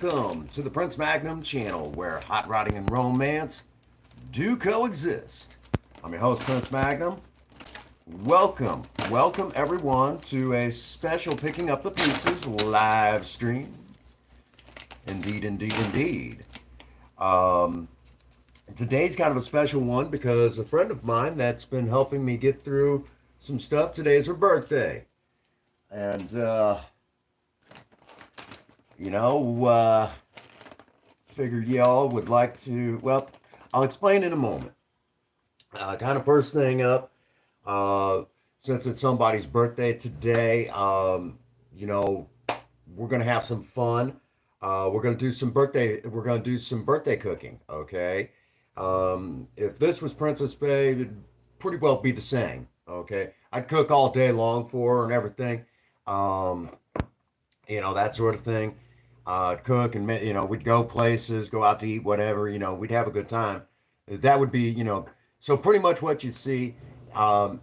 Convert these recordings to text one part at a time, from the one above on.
Welcome to the Prince Magnum channel where hot rodding and romance do coexist. I'm your host, Prince Magnum. Welcome everyone to a special Picking Up the Pieces live stream. Indeed. Um, Today's kind of a special one because a friend of mine that's been helping me get through some stuff, today's her birthday. And, you know, figured y'all would like to, well, I'll explain in a moment. Kind of first thing up, since it's somebody's birthday today, you know, we're gonna have some fun. We're gonna do some birthday cooking, okay? If this was Princess Bay, it'd pretty well be the same, okay? I'd cook all day long for her and everything. Um, that sort of thing. Cook and we'd go places, go out to eat, whatever. We'd have a good time. That would be so pretty much what you see. Um,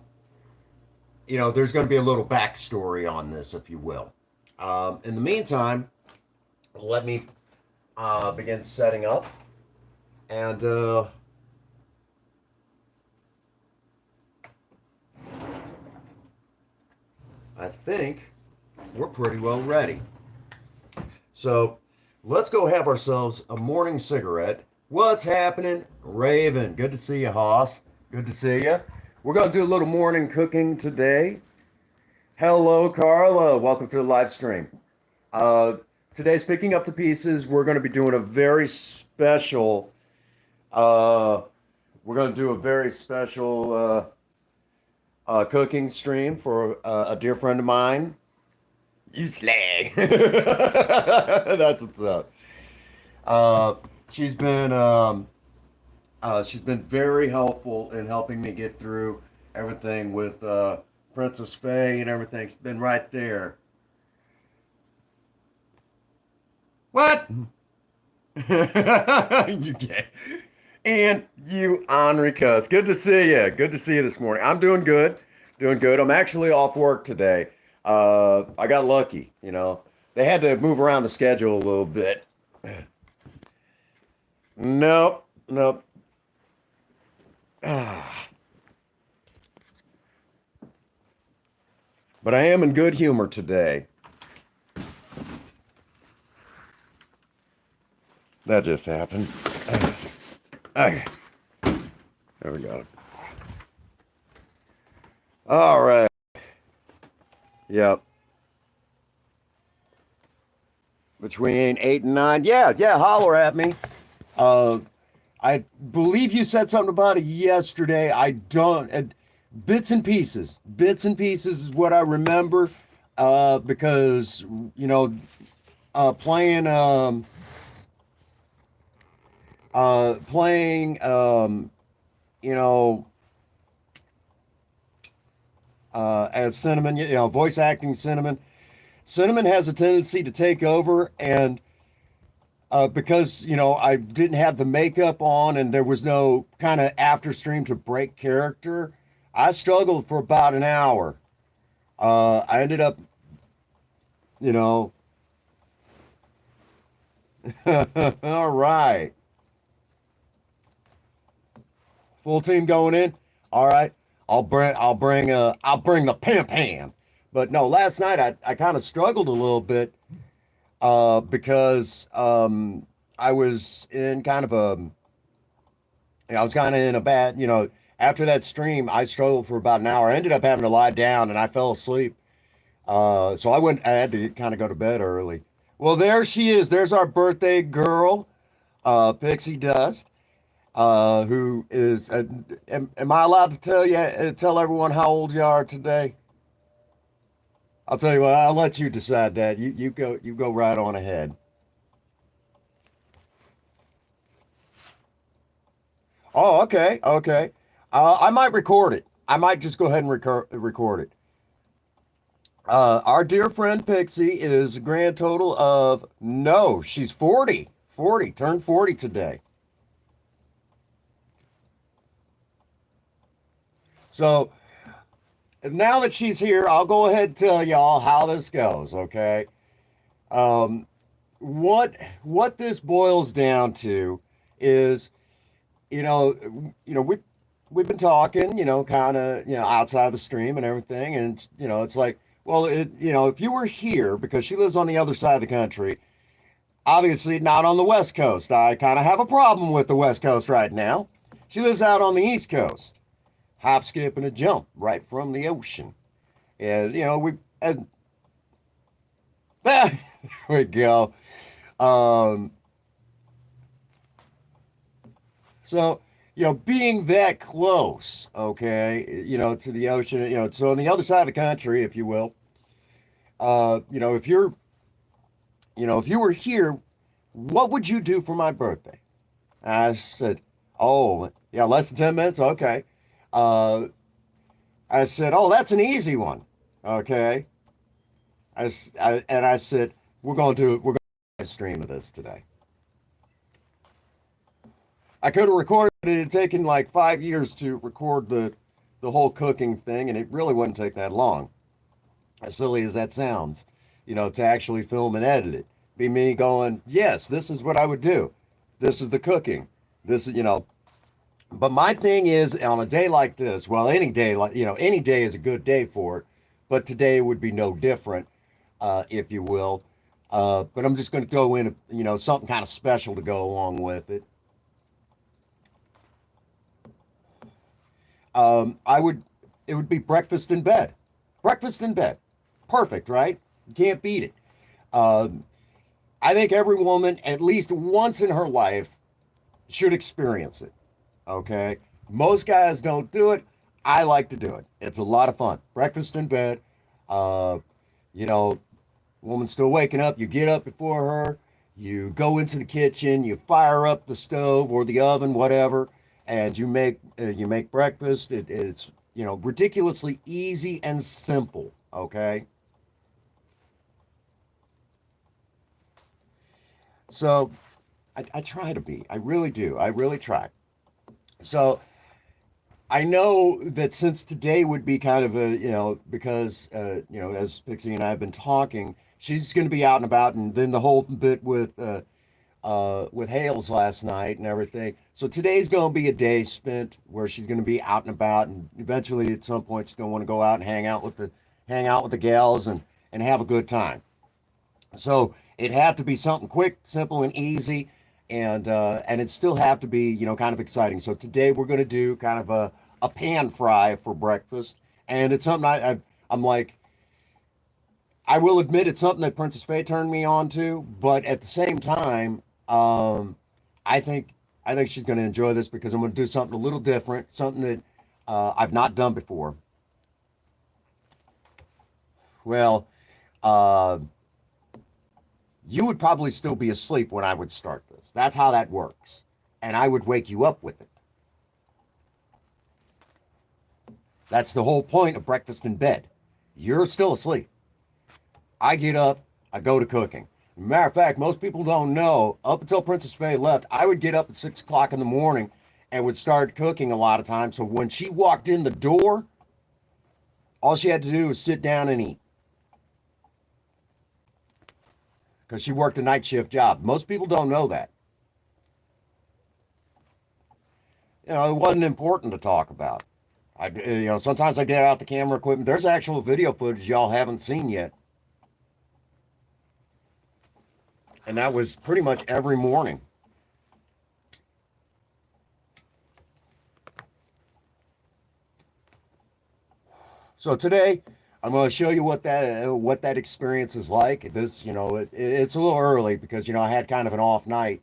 there's going to be a little backstory on this, if you will. In the meantime, let me begin setting up, and I think we're pretty well ready. So let's go have ourselves a morning cigarette. What's happening, Raven? Good to see you, Hoss. Good to see you. We're going to do a little morning cooking today. Hello, Carla. Welcome to the live stream. Uh, Today's Picking Up the Pieces. We're going to be doing a very special. Uh, we're going to do a very special cooking stream for a dear friend of mine. You slag. That's what's up. Uh, she's been she's been very helpful in helping me get through everything with Princess Faye and everything. She's been right there. What? You get and you Henri Cuss. Good to see you. Good to see you this morning. I'm doing good. Doing good. I'm actually off work today. I got lucky, They had to move around the schedule a little bit. Nope. But I am in good humor today. That just happened. Okay. There we go. All right. Yep. Between 8 and 9. Yeah, holler at me. I believe you said something about it yesterday. I don't. Bits and pieces. Bits and pieces is what I remember. Because playing playing you know as Cinnamon, voice acting Cinnamon. Cinnamon has a tendency to take over, and because I didn't have the makeup on and there was no kind of after stream to break character, I struggled for about an hour. I ended up, you know, all right, full team going in. All right, I'll bring the pimp hand. But no, last night I kind of struggled a little bit because I was in kind of I was kind of in a bad, after that stream, I struggled for about an hour. I ended up having to lie down and I fell asleep. So I had to kind of go to bed early. Well, there she is. There's our birthday girl, Pixydust, who is, am I allowed to tell everyone how old you are today? I'll tell you what, I'll let you decide that. You go right on ahead. Oh, okay. I might record it. I might just go ahead and record it. Our dear friend Pixie is a grand total of, no, she's 40. 40, turned 40 today. So now that she's here, I'll go ahead and tell y'all how this goes, okay? Um, what what this boils down to is, you know, we've been talking, kind of, outside the stream and everything, and it's like, well, if you were here, because she lives on the other side of the country, obviously not on the West Coast. I kind of have a problem with the West Coast right now. She lives out on the East Coast, hop, skip, and a jump right from the ocean, and and there we go. Um, So, being that close, okay, to the ocean, so on the other side of the country, if you will, if if you were here, what would you do for my birthday? I said, oh, yeah, less than 10 minutes. Okay. Uh, I said, oh, that's an easy one. Okay. And I said, we're going to do a stream of this today. I could have recorded it. It had taken like 5 years to record the whole cooking thing, and it really wouldn't take that long. As silly as that sounds, to actually film and edit it. Be me going, yes, this is what I would do. This is the cooking. This is, But my thing is, on a day like this, well, any day, like, any day is a good day for it, but today would be no different, if you will. But I'm just going to throw in, something kind of special to go along with it. I would, it would be breakfast in bed. Breakfast in bed. Perfect, right? You can't beat it. Um, I think every woman, at least once in her life, should experience it. Okay? Most guys don't do it. I like to do it. It's a lot of fun. Breakfast in bed. Uh, you know, Woman's still waking up. You get up before her. You go into the kitchen. You fire up the stove or the oven, whatever, and you make breakfast. It's ridiculously easy and simple. Okay, so I try to be. I really do. I really try. So I know that since today would be kind of a, because, as Pixie and I have been talking, she's going to be out and about, and then the whole bit with Hales last night and everything. So today's going to be a day spent where she's going to be out and about, and eventually at some point she's going to want to go out and hang out with the gals and have a good time. So it had to be something quick, simple, and easy, and it still have to be kind of exciting. So today we're going to do kind of a pan fry for breakfast, and it's something I'm like, I will admit it's something that Princess Faye turned me on to, but at the same time, I think I think she's going to enjoy this because I'm going to do something a little different, something that I've not done before. Well, uh, you would probably still be asleep when I would start this. That's how that works. And I would wake you up with it. That's the whole point of breakfast in bed. You're still asleep. I get up, I go to cooking. Matter of fact, most people don't know, up until Princess Faye left, I would get up at 6 o'clock in the morning and would start cooking a lot of times. So when she walked in the door, all she had to do was sit down and eat because she worked a night shift job. Most people don't know that. It wasn't important to talk about. Sometimes I get out the camera equipment. There's actual video footage y'all haven't seen yet, and that was pretty much every morning. So today, I'm going to show you what that experience is like. It's a little early because I had kind of an off night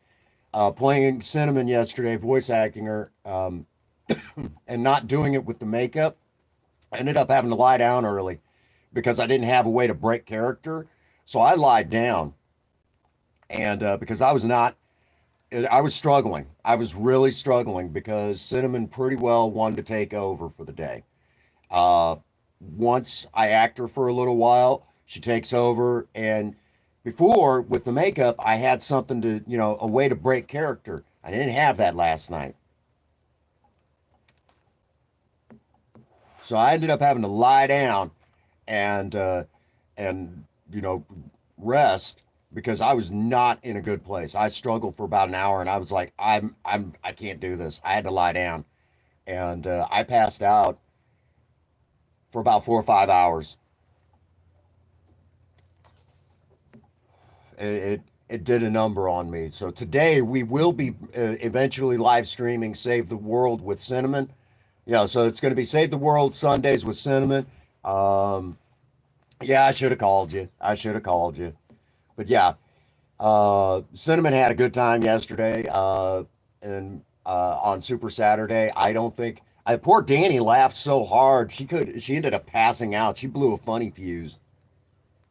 playing Cinnamon yesterday, voice acting her, and not doing it with the makeup. I ended up having to lie down early because I didn't have a way to break character. So I lied down, and because I was struggling. I was really struggling because Cinnamon pretty well wanted to take over for the day. Uh, Once I act her for a little while, she takes over. And before, with the makeup, I had something a way to break character. I didn't have that last night. So I ended up having to lie down and, and, rest because I was not in a good place. I struggled for about an hour, and I was like, I can't do this. I had to lie down, and I passed out for about 4 or 5 hours. It did a number on me. So today we will be eventually live streaming Save the World with Cinnamon. Yeah, so it's going to be Save the World Sundays with Cinnamon. Um, yeah, I should have called you. I should have called you. But yeah, Cinnamon had a good time yesterday, and on Super Saturday. I don't think poor Danny laughed so hard she ended up passing out. She blew a funny fuse.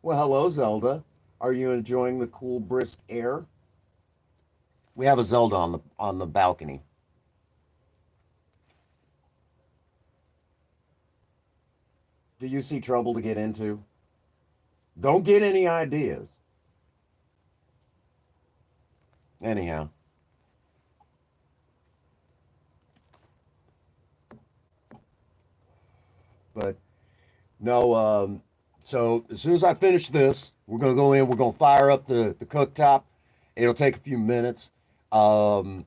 Well, hello, Zelda. Are you enjoying the cool, brisk air? We have a Zelda on the balcony. Do you see trouble to get into? Don't get any ideas. Anyhow, but no. So as soon as I finish this, we're gonna go in. We're gonna fire up the cooktop. It'll take a few minutes. Um,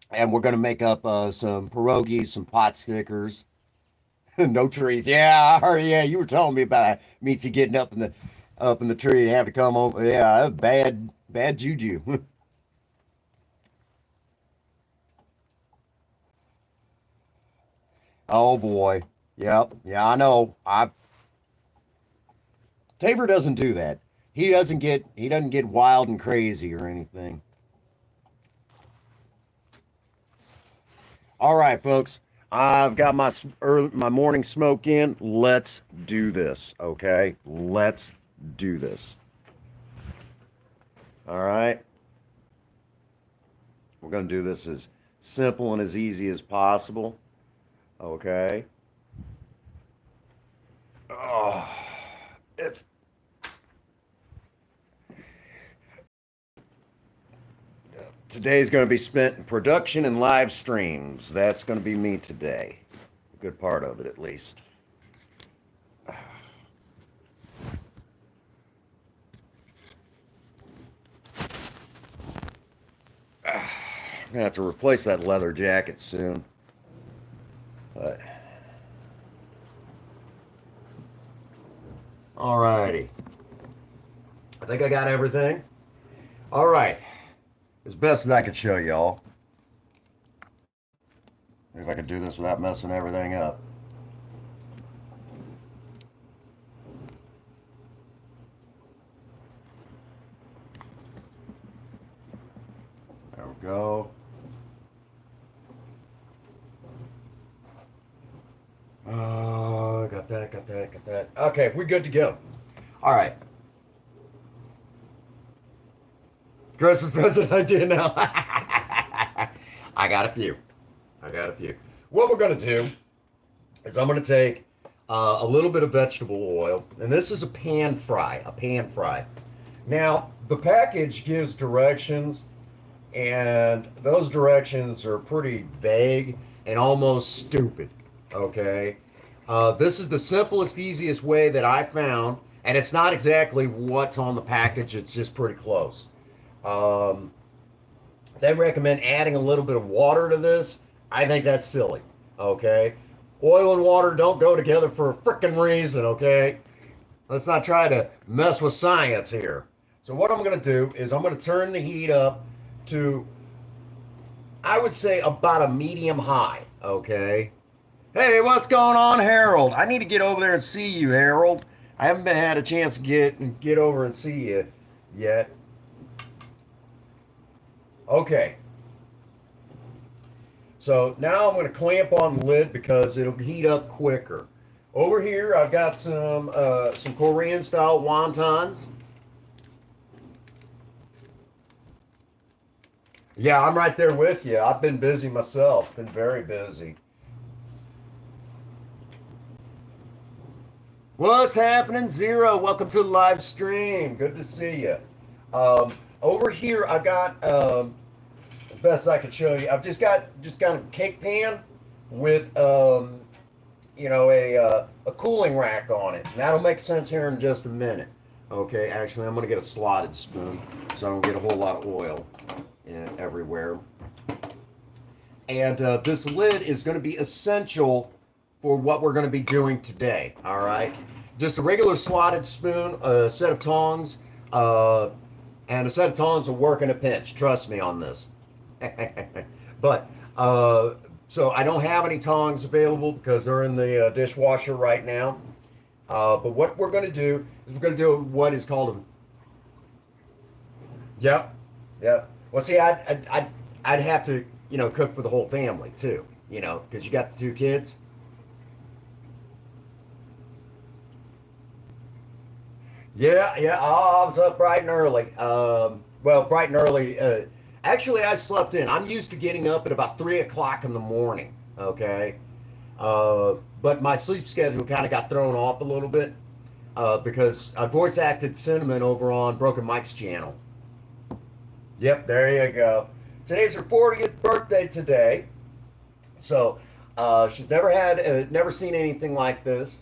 and we're gonna make up some pierogies, some pot stickers. No trees. Yeah, I heard. Yeah, you were telling me about Meetsy getting up in the tree and have to come over. Yeah, that was bad juju. Oh boy. Yep. Yeah, I know. I Taver doesn't do that. He doesn't get wild and crazy or anything. All right, folks. I've got my morning smoke in. Let's do this, okay? Let's do this. All right. We're going to do this as simple and as easy as possible, okay? Oh, it's today's going to be spent in production and live streams. That's going to be me today. A good part of it, at least. I'm gonna have to replace that leather jacket soon. But alrighty, I think I got everything. All right, as best as I can show y'all. If I can do this without messing everything up. There we go. Got that. Okay, we're good to go. All right. Christmas present idea now. I got a few. I got a few. What we're going to do is I'm going to take a little bit of vegetable oil, and this is a pan fry, Now, the package gives directions, and those directions are pretty vague and almost stupid, okay? This is the simplest, easiest way that I found, and it's not exactly what's on the package, it's just pretty close. Um, they recommend adding a little bit of water to this. I think that's silly, okay? Oil and water don't go together for a freaking reason, okay? Let's not try to mess with science here. So what I'm going to do is I'm going to turn the heat up to, I would say, about a medium high, okay? Hey, what's going on, Harold? I need to get over there and see you, Harold. I haven't had a chance to get over and see you yet. Okay. So now I'm going to clamp on the lid because it'll heat up quicker. Over here, I've got some Korean style wontons. Yeah, I'm right there with you. I've been busy myself. Been very busy. What's happening, Zero? Welcome to the live stream. Good to see you. Over here, I got the best I can show you. I've just got a cake pan with a cooling rack on it. And that'll make sense here in just a minute. Okay, actually, I'm going to get a slotted spoon so I don't get a whole lot of oil everywhere. And this lid is going to be essential for what we're going to be doing today. All right, just a regular slotted spoon, a set of tongs, and a set of tongs will work in a pinch. Trust me on this. But so I don't have any tongs available because they're in the dishwasher right now. But what we're going to do is we're going to do what is called a. Yep, yep. Well, see, I'd have to cook for the whole family too, because you got the two kids. Yeah, yeah. Oh, I was up bright and early. Well, bright and early. Actually, I slept in. I'm used to getting up at about 3 o'clock in the morning. Okay, but my sleep schedule kind of got thrown off a little bit because I voice acted Cinnamon over on Broken Mike's channel. Yep, there you go. Today's her 40th birthday today, so she's never seen anything like this.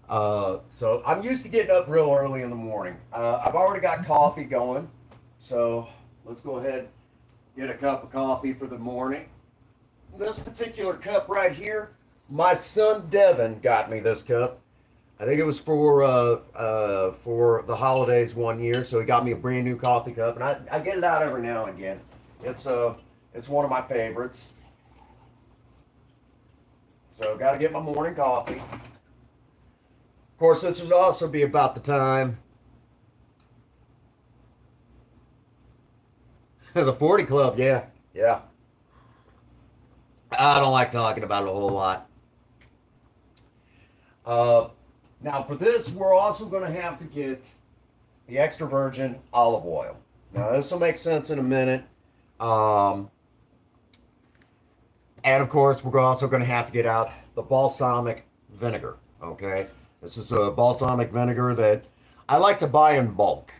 So I'm used to getting up real early in the morning. I've already got coffee going, so let's go ahead and get a cup of coffee for the morning. This particular cup right here, my son Devin got me this cup. I think it was for the holidays one year, so he got me a brand new coffee cup, and I get it out every now and again. It's one of my favorites. So got to get my morning coffee. Of course, this would also be about the time the 40 Club. Yeah, yeah. I don't like talking about it a whole lot. Now, for this, we're also going to have to get the extra virgin olive oil. Now, this will make sense in a minute. And of course, we're also going to have to get out the balsamic vinegar. Okay. This is a balsamic vinegar that I like to buy in bulk.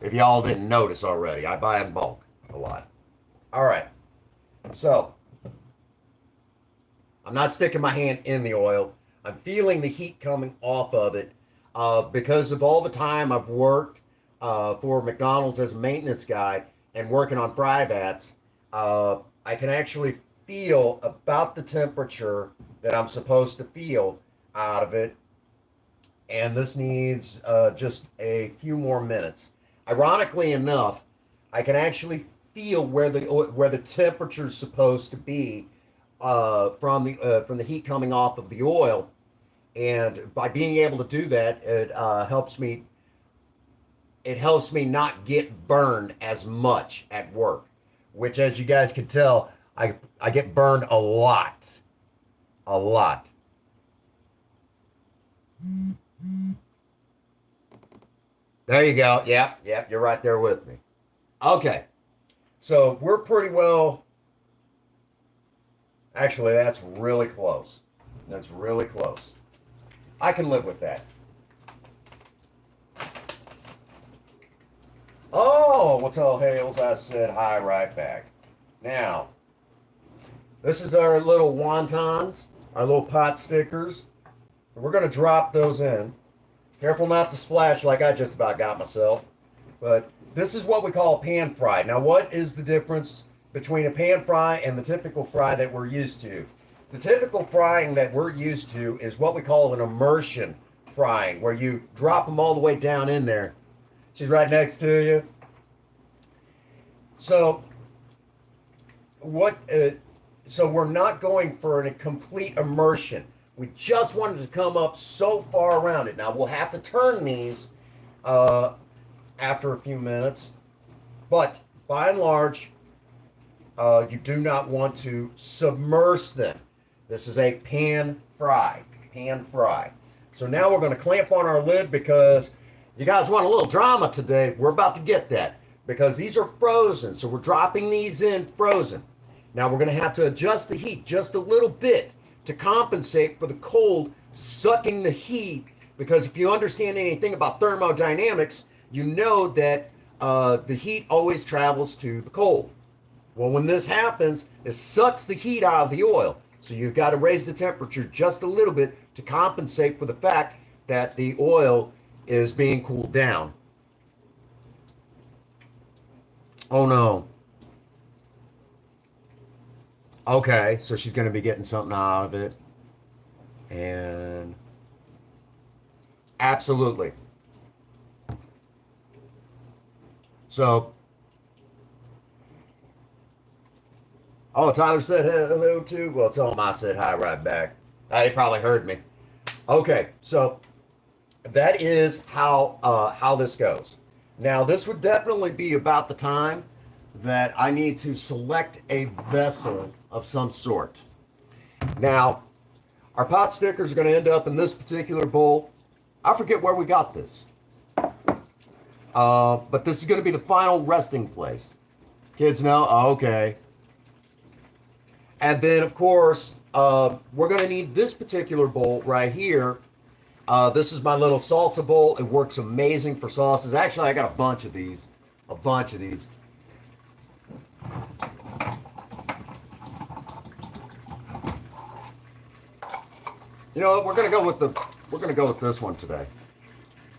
If y'all didn't notice already, I buy in bulk a lot. All right. So, I'm not sticking my hand in the oil. I'm feeling the heat coming off of it because of all the time I've worked for McDonald's as a maintenance guy and working on fry vats. I can actually feel about the temperature that I'm supposed to feel out of it. And this needs just a few more minutes. Ironically enough, I can actually feel where the temperature is supposed to be from the heat coming off of the oil, and by being able to do that, it helps me. It helps me not get burned as much at work, which, as you guys can tell, I get burned a lot. A lot. There you go. Yep, yep, you're right there with me. Okay. So we're pretty well. Actually, that's really close. That's really close. I can live with that. Oh, well, tell Hales I said hi right back. Now, this is our little wontons, our little pot stickers. We're going to drop those in. Careful not to splash like I just about got myself. But this is what we call a pan fry. Now, what is the difference between a pan fry and the typical fry that we're used to? The typical frying that we're used to is what we call an immersion frying, where you drop them all the way down in there. She's right next to you. So, so we're not going for a complete immersion. We just wanted to come up so far around it. Now, we'll have to turn these after a few minutes. But, by and large, you do not want to submerge them. This is a pan fry. Pan fry. So now we're going to clamp on our lid because you guys want a little drama today. We're about to get that because these are frozen. So we're dropping these in frozen. Now we're going to have to adjust the heat just a little bit to compensate for the cold sucking the heat, because if you understand anything about thermodynamics, you know that the heat always travels to the cold. Well, when this happens, it sucks the heat out of the oil. So you've got to raise the temperature just a little bit to compensate for the fact that the oil is being cooled down. Oh no. Okay, so she's going to be getting something out of it. And absolutely. So, oh, Tyler said hello too. Well, tell him I said hi right back. He probably heard me. Okay, so that is how this goes. Now, this would definitely be about the time that I need to select a vessel of some sort. Now, our pot stickers are going to end up in this particular bowl. I forget where we got this. But this is going to be the final resting place. Kids know? Oh, okay. And then, of course, we're going to need this particular bowl right here. This is my little salsa bowl. It works amazing for sauces. Actually, I got a bunch of these. A bunch of these. You know what? We're gonna go with this one today.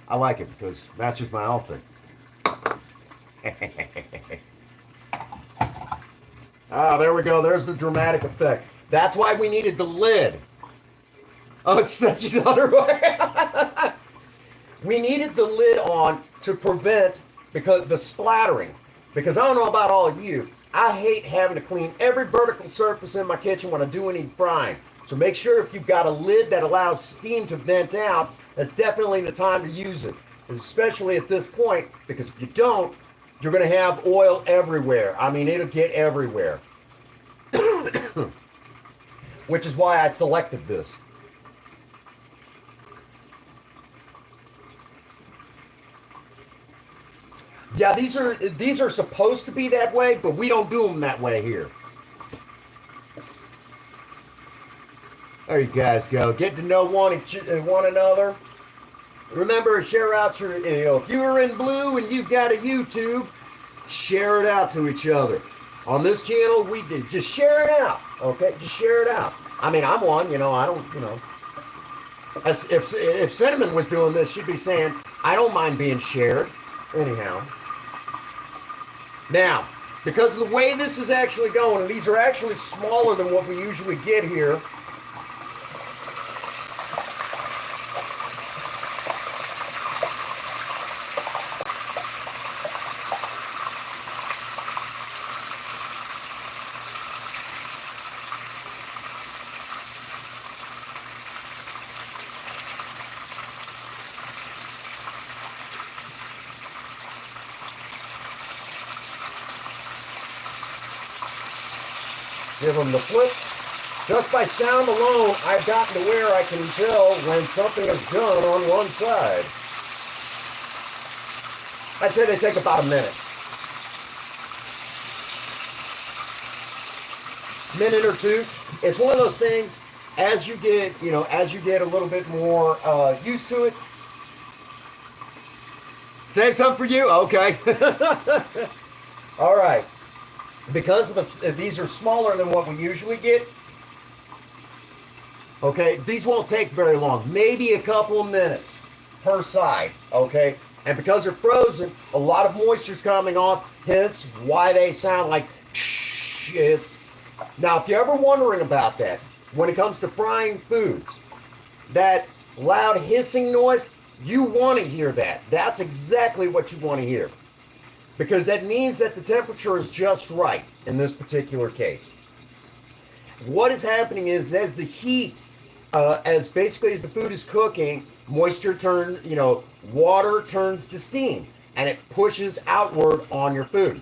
I like it because it matches my outfit. Ah, there we go. There's the dramatic effect. That's why we needed the lid. Oh, it's such an underwear. We needed the lid on to prevent because the splattering. Because I don't know about all of you, I hate having to clean every vertical surface in my kitchen when I do any frying. So make sure if you've got a lid that allows steam to vent out, that's definitely the time to use it. Especially at this point, because if you don't, you're going to have oil everywhere. I mean, it'll get everywhere. Which is why I selected this. Yeah, these are supposed to be that way, but we don't do them that way here. There you guys go. Get to know one another. Remember, share out your, if you're in blue and you've got a YouTube, share it out to each other. On this channel, we did. Just share it out, okay? Just share it out. I mean, I'm one, I don't, As if Cinnamon was doing this, she'd be saying, I don't mind being shared. Anyhow. Now, because of the way this is actually going, and these are actually smaller than what we usually get here, give them the flip. Just by sound alone, I've gotten to where I can tell when something is done on one side. I'd say they take about a minute. Minute or two. It's one of those things, as you get, as you get a little bit more used to it. Save some for you? Okay. All right. Because these are smaller than what we usually get, okay, these won't take very long. Maybe a couple of minutes per side, okay? And because they're frozen, a lot of moisture's coming off, hence why they sound like shit. Now, if you're ever wondering about that, when it comes to frying foods, that loud hissing noise, you want to hear that. That's exactly what you want to hear. Because that means that the temperature is just right in this particular case. What is happening is as the heat, as basically as the food is cooking, moisture turns, water turns to steam and it pushes outward on your food.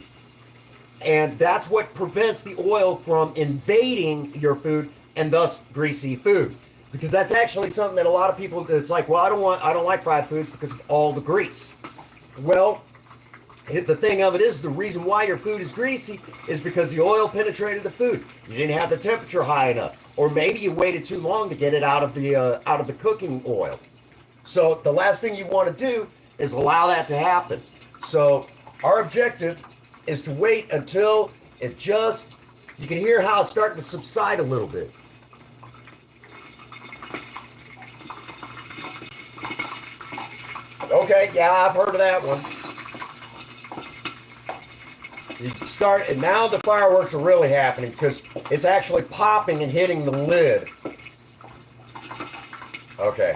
And that's what prevents the oil from invading your food and thus greasy food. Because that's actually something that a lot of people, it's like, well, I don't like fried foods because of all the grease. Well, the thing of it is, the reason why your food is greasy is because the oil penetrated the food. You didn't have the temperature high enough, or maybe you waited too long to get it out of the cooking oil. So the last thing you want to do is allow that to happen. So our objective is to wait until you can hear how it's starting to subside a little bit. Okay, yeah, I've heard of that one. You start, and now the fireworks are really happening because it's actually popping and hitting the lid. Okay.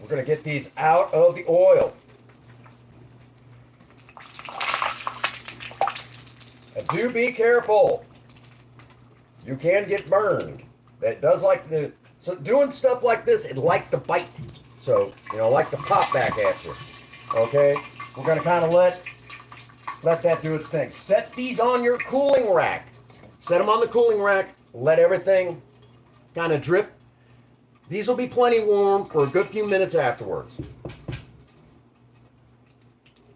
We're going to get these out of the oil. And do be careful. You can get burned. That does like to, so doing stuff like this, it likes to bite. So, you know, it likes to pop back at you. Okay? We're going to kind of let that do its thing. Set these on your cooling rack. Set them on the cooling rack. Let everything kind of drip. These will be plenty warm for a good few minutes afterwards.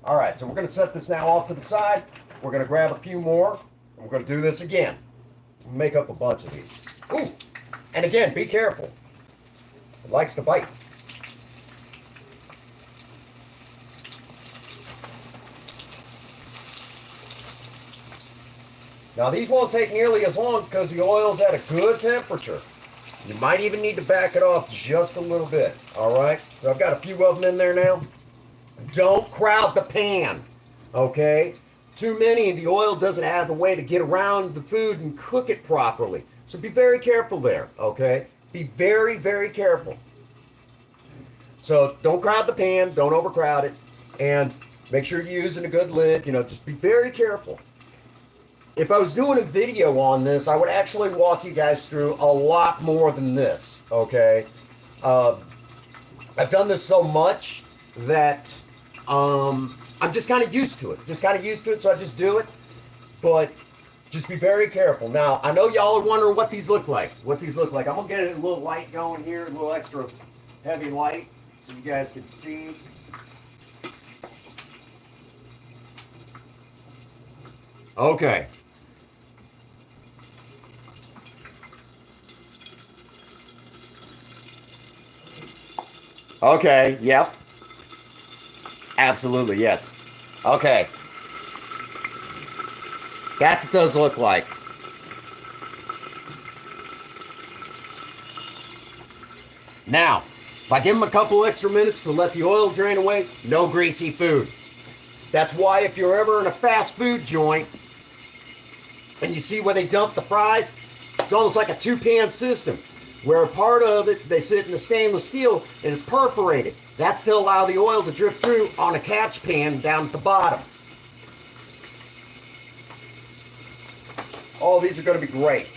All right, so we're going to set this now off to the side. We're going to grab a few more, and we're going to do this again. Make up a bunch of these. Ooh, and again, be careful. It likes to bite. Now these won't take nearly as long because the oil's at a good temperature. You might even need to back it off just a little bit, all right? So I've got a few of them in there now. Don't crowd the pan, okay? Too many, the oil doesn't have a way to get around the food and cook it properly. So be very careful there, okay? Be very, very careful. So don't crowd the pan, don't overcrowd it, and make sure you're using a good lid, you know, just be very careful. If I was doing a video on this, I would actually walk you guys through a lot more than this, okay? I've done this so much that I'm just kind of used to it. So I just do it. But just be very careful. Now, I know y'all are wondering what these look like. I'm going to get a little light going here, a little extra heavy light so you guys can see. Okay. Okay, yep. Absolutely, yes. Okay. That's what those look like. Now, if I give them a couple extra minutes to let the oil drain away, no greasy food. That's why if you're ever in a fast food joint and you see where they dump the fries, it's almost like a two-pan system, where a part of it, they sit in the stainless steel and it's perforated. That's to allow the oil to drip through on a catch pan down at the bottom. Oh, these are going to be great.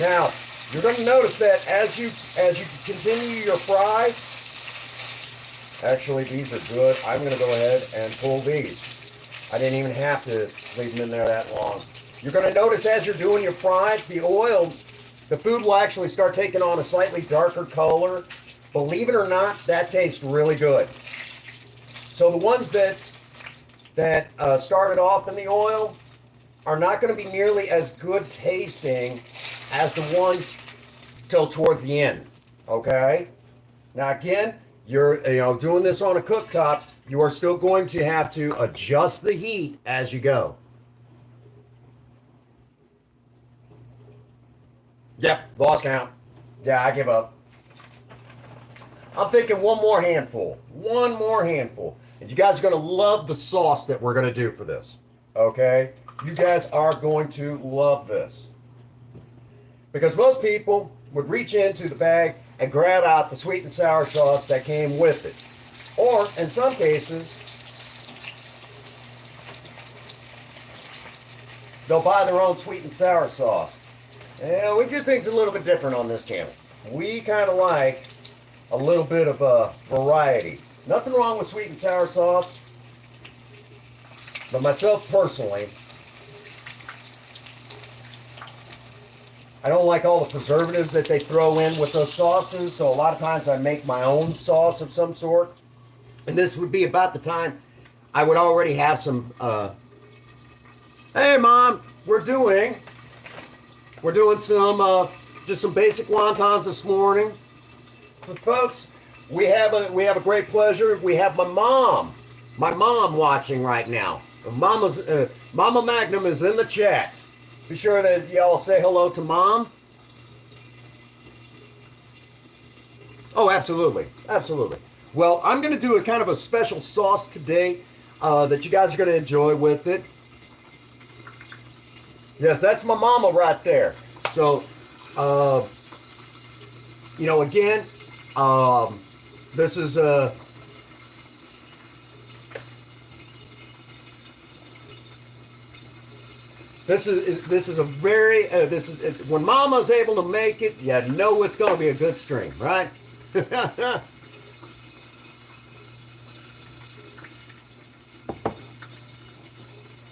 Now, you're going to notice that as you continue your fry, actually these are good. I'm going to go ahead and pull these. I didn't even have to leave them in there that long. You're going to notice as you're doing your fries, the oil, the food will actually start taking on a slightly darker color. Believe it or not, that tastes really good. So the ones that started off in the oil are not going to be nearly as good tasting as the ones till towards the end, okay? Now again, you're doing this on a cooktop, you are still going to have to adjust the heat as you go. Yep, lost count. Yeah, I give up. I'm thinking one more handful. One more handful. And you guys are going to love the sauce that we're going to do for this, okay? You guys are going to love this. Because most people would reach into the bag and grab out the sweet and sour sauce that came with it. Or, in some cases, they'll buy their own sweet and sour sauce. And we do things a little bit different on this channel. We kind of like a little bit of a variety. Nothing wrong with sweet and sour sauce. But myself personally, I don't like all the preservatives that they throw in with those sauces, so a lot of times I make my own sauce of some sort. And this would be about the time I would already have some. Hey, Mom, we're doing some just some basic wontons this morning. But folks, we have a great pleasure. We have my mom watching right now. Mama Magnum is in the chat. Be sure that y'all say hello to Mom. Oh, absolutely, absolutely. Well, I'm going to do a kind of a special sauce today that you guys are going to enjoy with it. Yes, that's my mama right there. So, again, this is this is a very when Mama's able to make it, you know it's going to be a good stream, right?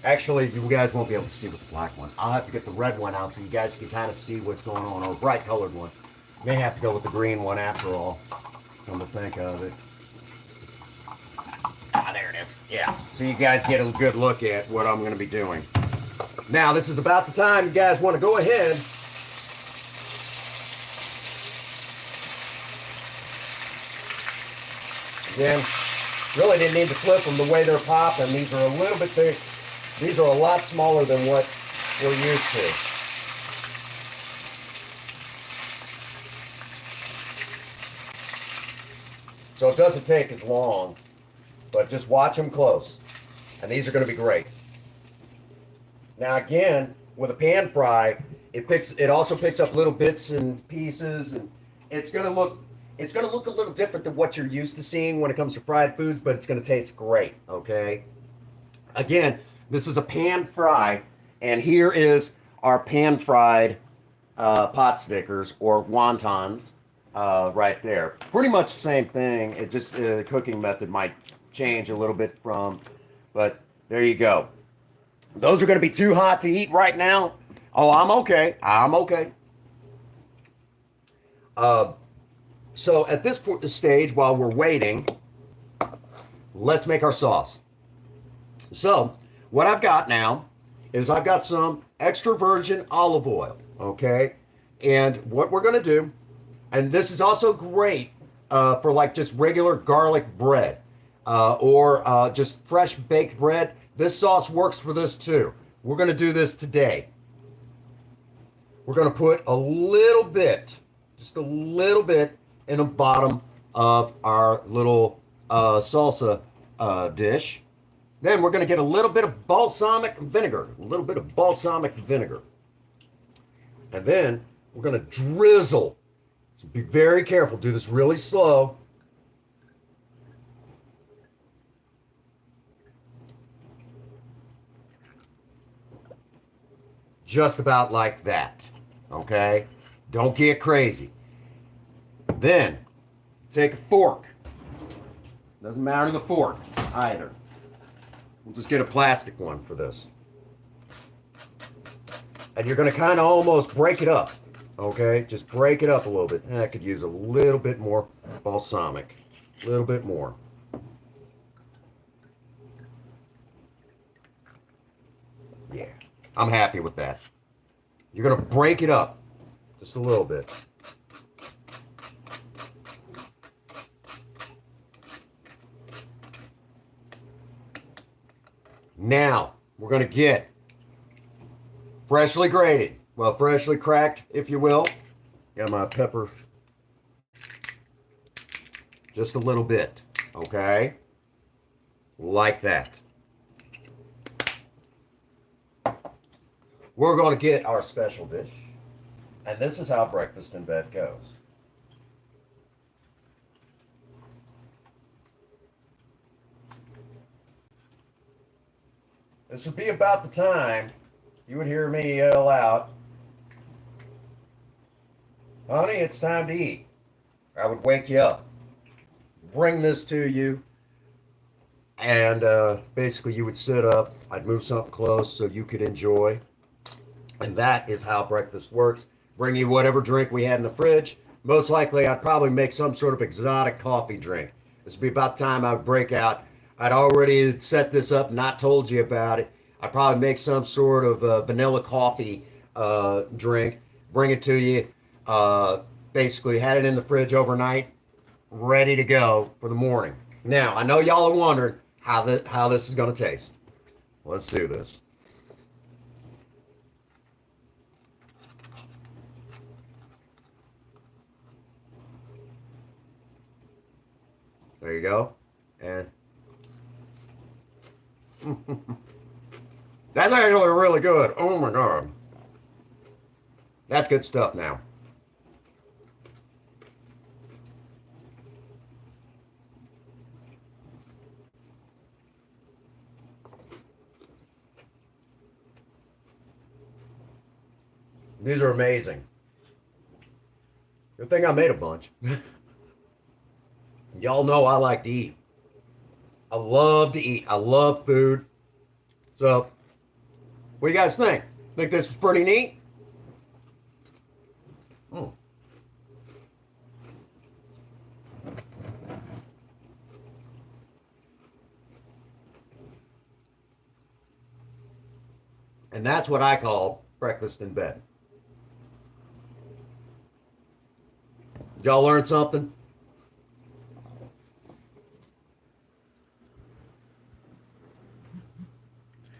Actually, you guys won't be able to see with the black one. I'll have to get the red one out so you guys can kind of see what's going on, or a bright colored one. May have to go with the green one after all. Come to think of it. Ah, there it is. Yeah. So you guys get a good look at what I'm going to be doing. Now, this is about the time you guys want to go ahead. Again, really didn't need to flip them the way they're popping. These are a little bit big. These are a lot smaller than what we're used to. So it doesn't take as long, but just watch them close. And these are going to be great. Now again, with a pan fry, it also picks up little bits and pieces, and it's going to look a little different than what you're used to seeing when it comes to fried foods, but it's going to taste great, okay? Again, this is a pan fry, and here is our pan fried pot stickers or wontons right there. Pretty much the same thing. It just the cooking method might change a little bit but there you go. Those are going to be too hot to eat right now. Oh, I'm okay. I'm okay. So at this stage, while we're waiting, let's make our sauce. So what I've got now is I've got some extra virgin olive oil, okay? And what we're going to do, and this is also great for like just regular garlic bread or just fresh baked bread. This sauce works for this too. We're going to do this today. We're going to put a little bit, just a little bit in the bottom of our little salsa dish. Then we're going to get a little bit of balsamic vinegar, And then we're going to drizzle. So be very careful. Do this really slow. Just about like that, okay? Don't get crazy. Then, take a fork. Doesn't matter the fork either. We'll just get a plastic one for this. And you're going to kind of almost break it up, okay? Just break it up a little bit. And I could use a little bit more balsamic. A little bit more. Yeah. I'm happy with that. You're going to break it up just a little bit. Now, we're going to get freshly grated, freshly cracked, if you will. Got my pepper just a little bit, okay? Like that. We're going to get our special dish, and this is how breakfast in bed goes. This would be about the time you would hear me yell out, "Honey, it's time to eat." I would wake you up, bring this to you, and basically you would sit up. I'd move something close so you could enjoy. And that is how breakfast works. bring you whatever drink we had in the fridge. Most likely, I'd probably make some sort of exotic coffee drink. This would be about the time I would break out. I'd already set this up, not told you about it. I'd probably make some sort of vanilla coffee drink, bring it to you. Basically, had it in the fridge overnight, ready to go for the morning. Now, I know y'all are wondering how this is going to taste. Let's do this. There you go. And that's actually really good. Oh my God. That's good stuff now. These are amazing. Good thing I made a bunch. Y'all know I like to eat. I love to eat. I love food. So, what do you guys think? Think this was pretty neat? Mm. And that's what I call breakfast in bed. Y'all learn something?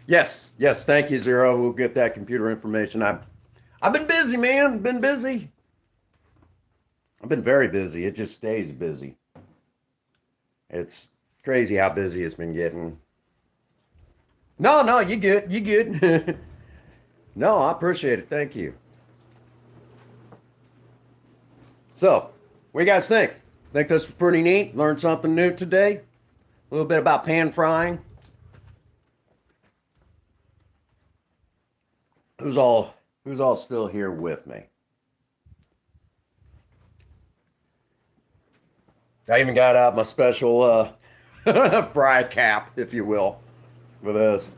Yes, yes. Thank you, Zero. We'll get that computer information. I've been busy, man. Been busy. I've been very busy. It just stays busy. It's crazy how busy it's been getting. No, no, you good. You good. No, I appreciate it. Thank you. So, what do you guys think? Think this was pretty neat? Learned something new today? A little bit about pan frying. Who's all who's all still here with me? I even got out my special fry cap, if you will, for this.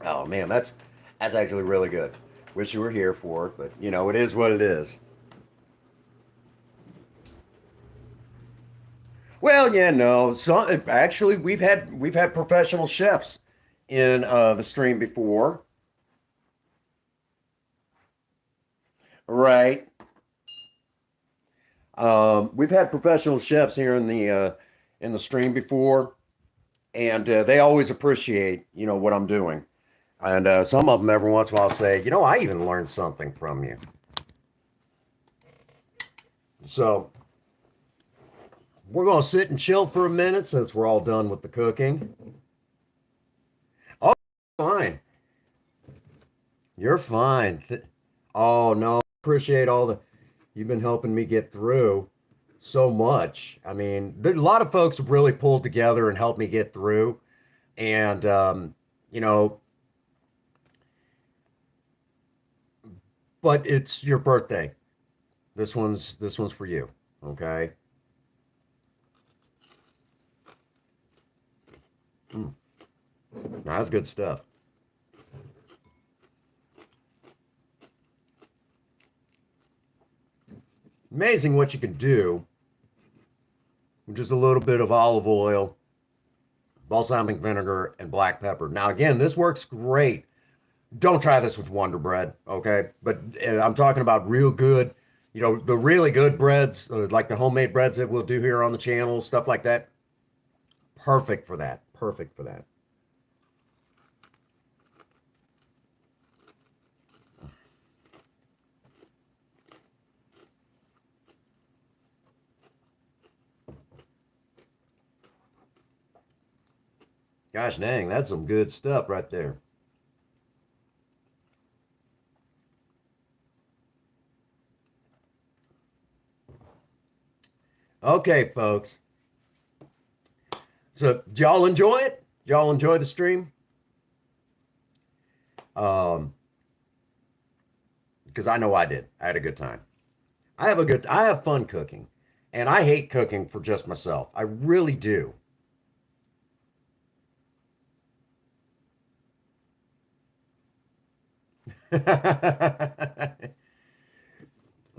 Oh man, that's actually really good. Wish you were here for it, but you know, it is what it is. Well, yeah, no. So actually, we've had professional chefs in the stream before, right? We've had professional chefs here in the stream before, and they always appreciate what I'm doing. And some of them every once in a while say, I even learned something from you. So we're gonna sit and chill for a minute since we're all done with the cooking. Oh, fine. You're fine. Oh no, appreciate all the you've been helping me get through so much. I mean, a lot of folks have really pulled together and helped me get through. And you know, but it's your birthday. This one's for you. Okay. Mm, that's good stuff. Amazing what you can do with just a little bit of olive oil, balsamic vinegar, and black pepper. Now, again, this works great. Don't try this with Wonder Bread, okay? But I'm talking about real good, the really good breads, like the homemade breads that we'll do here on the channel, stuff like that. Perfect for that. Perfect for that. Gosh dang, that's some good stuff right there. Okay, folks. So, did y'all enjoy it? Did y'all enjoy the stream? Um, because I know I did. I had a good time. I have fun cooking, and I hate cooking for just myself. I really do.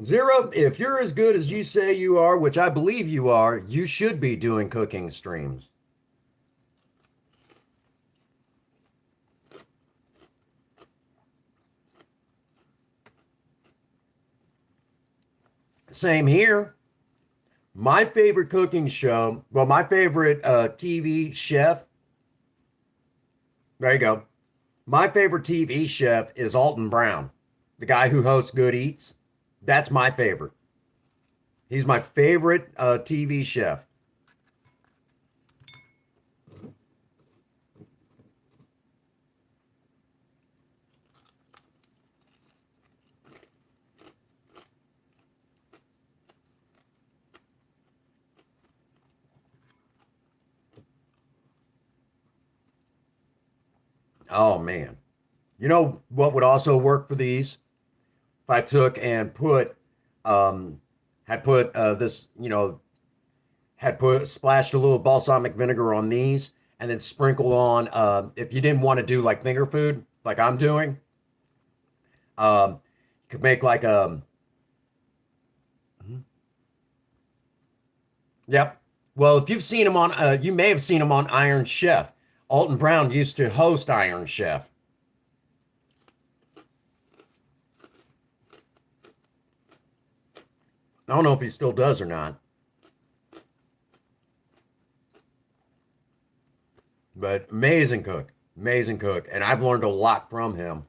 Zero, if you're as good as you say you are, which I believe you are, you should be doing cooking streams. Same here. My favorite cooking show, well, my favorite TV chef, there you go. My favorite TV chef is Alton Brown, the guy who hosts Good Eats. That's my favorite. He's my favorite TV chef. Oh man. You know what would also work for these? If I took and put had put this, had put splashed a little balsamic vinegar on these and then sprinkled on if you didn't want to do like finger food like I'm doing, you could make like a yep. Well, if you've seen him on you may have seen him on Iron Chef. Alton Brown used to host Iron Chef. I don't know if he still does or not, but amazing cook, and I've learned a lot from him.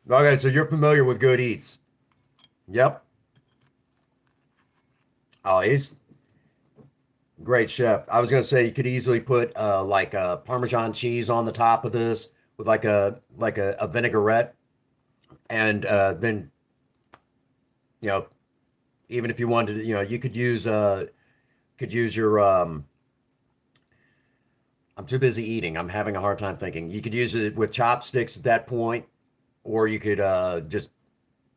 Okay, so you're familiar with Good Eats? Yep. Oh, he's a great chef. I was gonna say you could easily put like Parmesan cheese on the top of this with like a vinaigrette, and then you know even if you wanted to, you could use your I'm too busy eating. I'm having a hard time thinking. You could use it with chopsticks at that point, or you could just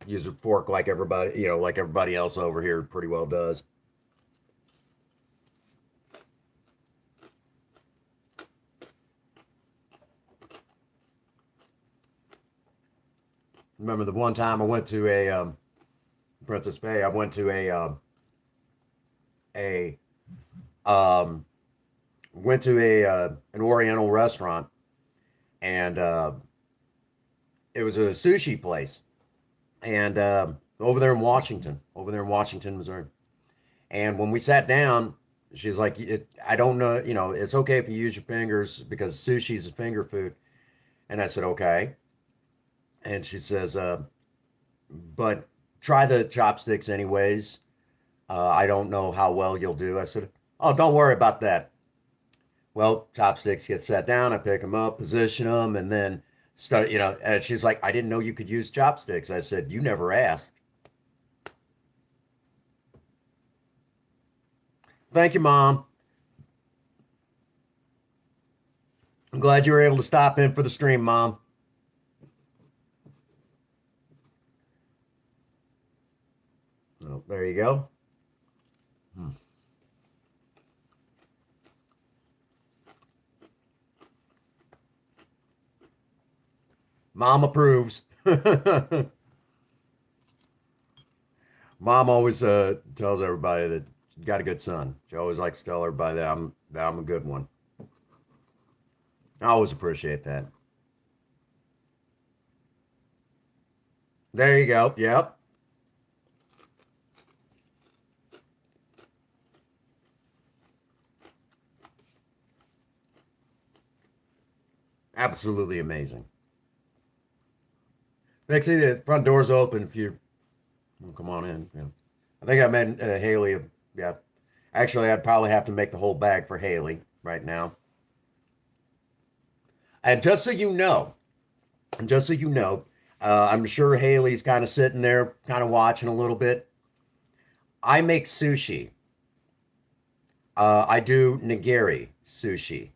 use a fork like everybody, like everybody else over here pretty well does. Remember the one time I went to a Princess Bay. I went to a um, went to a an Oriental restaurant, and it was a sushi place, and over there in Washington, Missouri. And when we sat down, she's like, "I don't know, it's okay if you use your fingers because sushi is a finger food." And I said, "Okay." And she says, "But try the chopsticks anyways. I don't know how well you'll do." I said, "Oh, don't worry about that." Well, chopsticks get set down. I pick them up, position them, and then start. And she's like, "I didn't know you could use chopsticks." I said, "You never asked." Thank you, Mom. I'm glad you were able to stop in for the stream, Mom. Oh, there you go. Hmm. Mom approves. Mom always tells everybody that you got a good son. She always likes to tell everybody that I'm a good one. I always appreciate that. There you go. Yep. Absolutely amazing. Pixie, the front door's open if you well, come on in. Yeah. I think I meant Haley. Yeah. Actually, I'd probably have to make the whole bag for Haley right now. And just so you know, and just so you know, I'm sure Haley's kind of sitting there, kind of watching a little bit. I make sushi. I do nigiri sushi.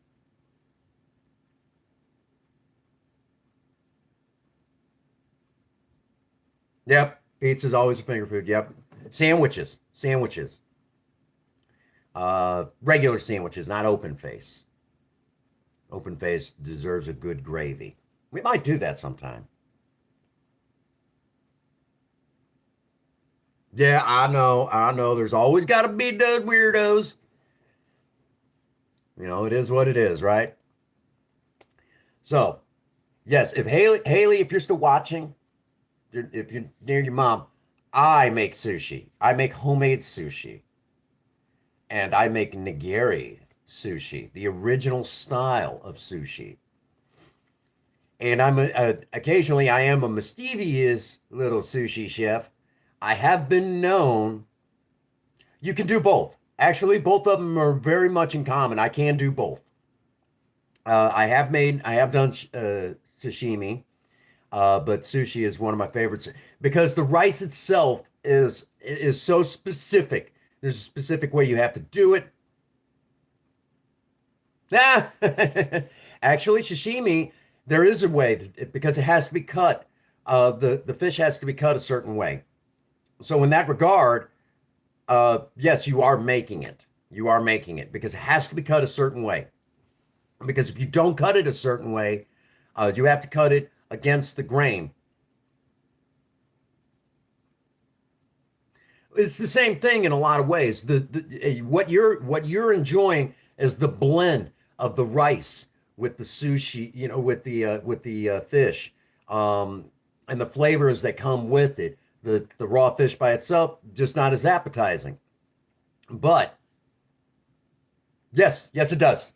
Yep. Pizza's always a finger food. Yep. Sandwiches. Sandwiches. Regular sandwiches, not open face. Open face deserves a good gravy. We might do that sometime. Yeah, I know. I know. There's always got to be those weirdos. It is what it is, right? So, yes, if Haley, if you're still watching, if you're near your mom, I make sushi. I make homemade sushi, and I make nigiri sushi, the original style of sushi. And occasionally I am a mischievous little sushi chef. I have been known. You can do both. Actually, both of them are very much in common. I can do both. I have done sashimi, but sushi is one of my favorites because the rice itself is so specific. There's a specific way you have to do it. Ah, actually, sashimi, there is a way because it has to be cut. The fish has to be cut a certain way. So in that regard, yes, you are making it. You are making it because it has to be cut a certain way. Because if you don't cut it a certain way, you have to cut it against the grain. It's the same thing in a lot of ways. What you're enjoying is the blend of the rice with the sushi, with the fish, and the flavors that come with it. The raw fish by itself just not as appetizing. But yes, yes, it does.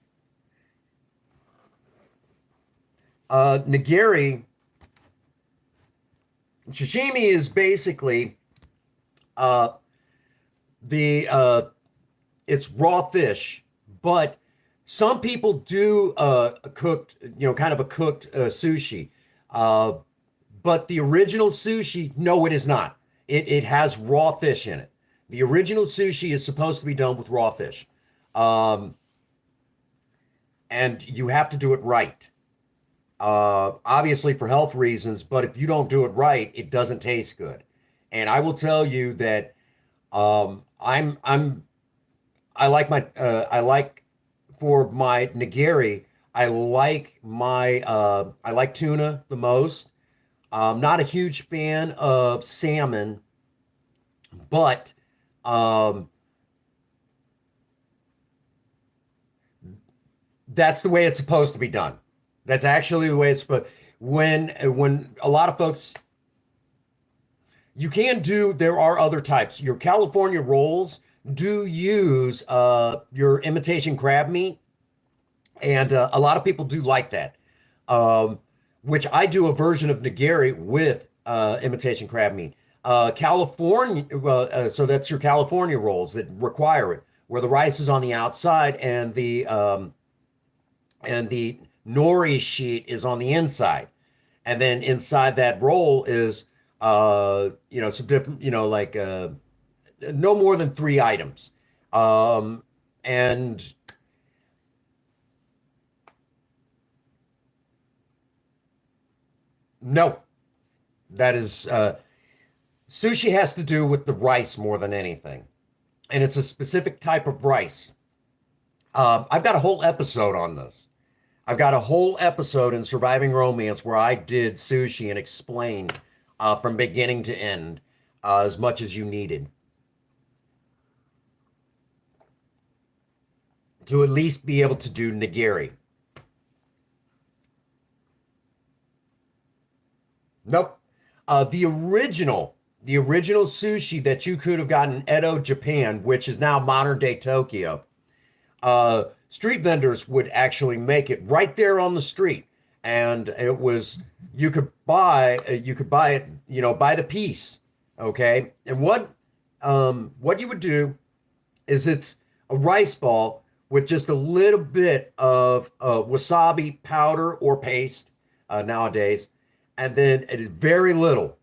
Nigiri sashimi is basically uh, the it's raw fish, but some people do a cooked, kind of a cooked sushi. Uh, but the original sushi, no, it is not. It has raw fish in it. The original sushi is supposed to be done with raw fish. Um, and you have to do it right. Obviously for health reasons, but if you don't do it right, it doesn't taste good. And I will tell you that I'm I like for my nigiri, I like tuna the most. I'm not a huge fan of salmon, but um, that's the way it's supposed to be done. That's actually the way it's supposed. When a lot of folks, you can do. There are other types. Your California rolls do use your imitation crab meat, and a lot of people do like that. Um, which I do a version of nigiri with imitation crab meat. California, well, so that's your California rolls that require it, where the rice is on the outside and the nori sheet is on the inside, and then inside that roll is some different, like no more than three items, and no, that is sushi has to do with the rice more than anything, and it's a specific type of rice. I've got a whole episode on this. I've got a whole episode in Surviving Romance where I did sushi and explained from beginning to end as much as you needed to at least be able to do nigiri. Nope. The original sushi that you could have gotten in Edo, Japan, which is now modern day Tokyo, street vendors would actually make it right there on the street, and it was you could buy it, by the piece, okay. And what you would do is it's a rice ball with just a little bit of wasabi powder or paste nowadays, and then it is very little,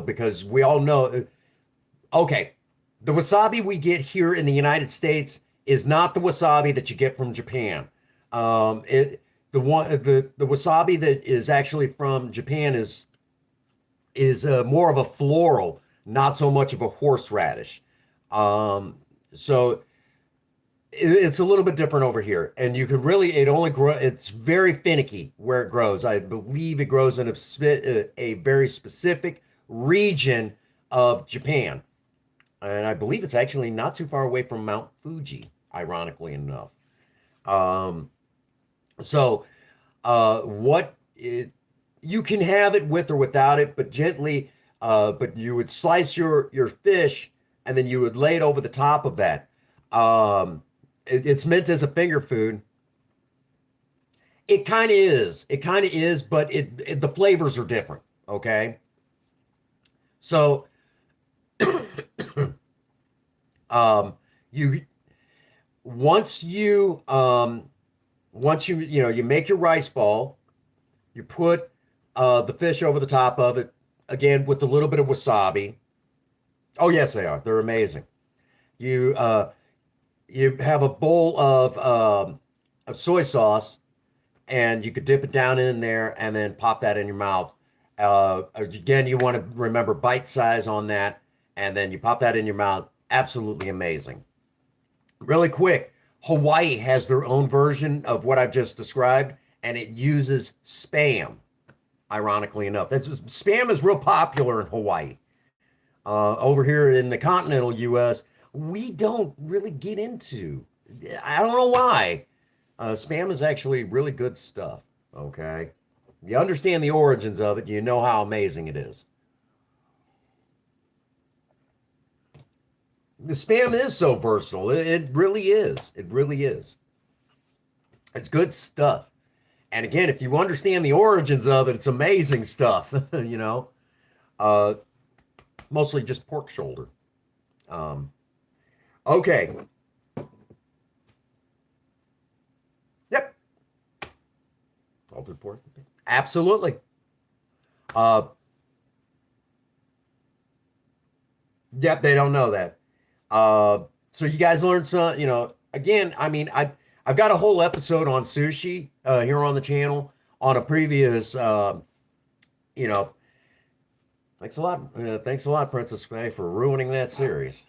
because we all know. Okay, the wasabi we get here in the United States is not the wasabi that you get from Japan. The wasabi that is actually from Japan is more of a floral, not so much of a horseradish. So It's a little bit different over here, and you can really it only grow. It's very finicky where it grows. I believe it grows in a very specific region of Japan, and I believe it's actually not too far away from Mount Fuji, ironically enough. Um, so what it, you can have it with or without it, but gently. But you would slice your fish, and then you would lay it over the top of that. It's meant as a finger food. It kind of is. It kind of is, but the flavors are different. Okay, so um, you once you you make your rice ball, you put the fish over the top of it again with a little bit of wasabi. Oh yes, they are. They're amazing. You you have a bowl of soy sauce, and you could dip it down in there and then pop that in your mouth. Again, you want to remember bite size on that, and then you pop that in your mouth. Absolutely amazing. Really quick, Hawaii has their own version of what I've just described, and it uses spam. Ironically enough, spam is real popular in Hawaii. Over here in the continental U.S., we don't really get into. I don't know why. Spam is actually really good stuff. Okay, you understand the origins of it, you know how amazing it is. The spam is so versatile. It really is. It really is. It's good stuff. And again, if you understand the origins of it, it's amazing stuff. you know, uh, mostly just pork shoulder. Um, okay. Yep. Salted pork. Absolutely. Uh, yep. They don't know that. So you guys learned some. Again, I mean, I've got a whole episode on sushi here on the channel on a previous. You know, thanks a lot, Princess Faye, for ruining that series.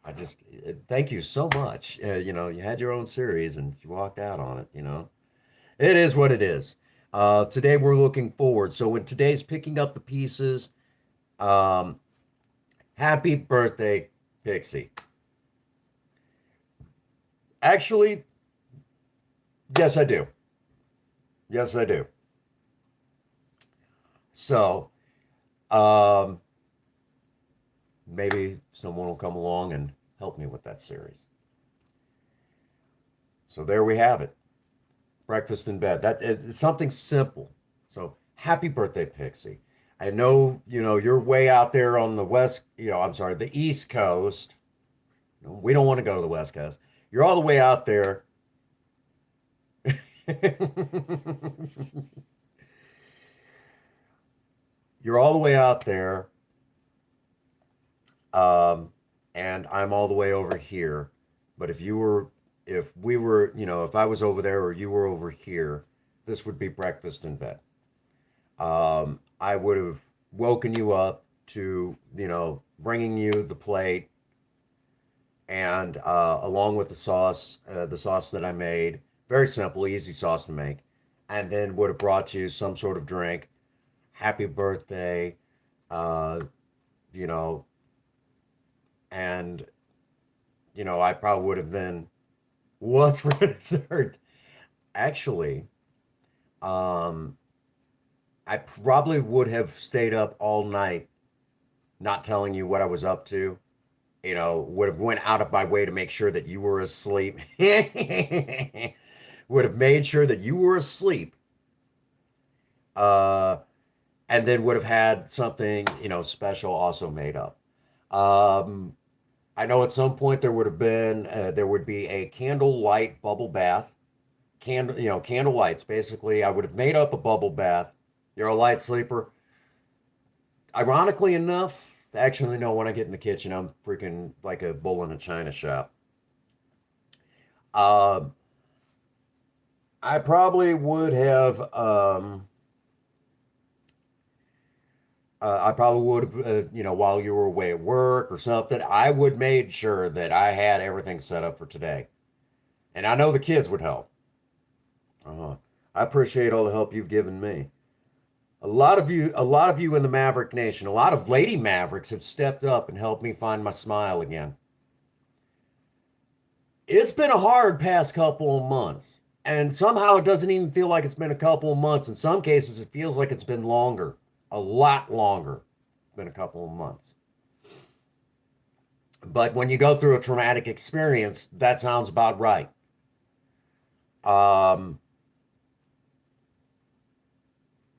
I just thank you so much. You had your own series and you walked out on it. It is what it is. Today we're looking forward. So when today's picking up the pieces, um, happy birthday, Pixie. Actually, yes, I do. Yes, I do. So, um, maybe someone will come along and help me with that series. So there we have it. Breakfast in bed. It's something simple. So happy birthday, Pixie. I know, you're way out there on the west, I'm sorry, the East Coast. We don't want to go to the West Coast. You're all the way out there. You're all the way out there. And I'm all the way over here. But if we were, if I was over there or you were over here, this would be breakfast in bed. I would have woken you up to, bringing you the plate and along with the sauce that I made, very simple, easy sauce to make, and then would have brought you some sort of drink, happy birthday, uh, you know, and I probably would have then, what's for dessert? Actually, um, I probably would have stayed up all night, not telling you what I was up to. Would have went out of my way to make sure that you were asleep. Would have made sure that you were asleep. Uh, and then would have had something, special also made up. Um, I know at some point there would be a candlelight bubble bath. Candle lights. Basically, I would have made up a bubble bath. You're a light sleeper. Ironically enough, actually, no, when I get in the kitchen, I'm freaking like a bull in a china shop. Um, I probably would have, I probably would have, while you were away at work or something, I would made sure that I had everything set up for today. And I know the kids would help. Uh, I appreciate all the help you've given me. A lot of you in the Maverick Nation, a lot of lady Mavericks have stepped up and helped me find my smile again. It's been a hard past couple of months, and somehow it doesn't even feel like it's been a couple of months. In some cases, it feels like it's been longer, a lot longer than a couple of months. But when you go through a traumatic experience, that sounds about right. Um,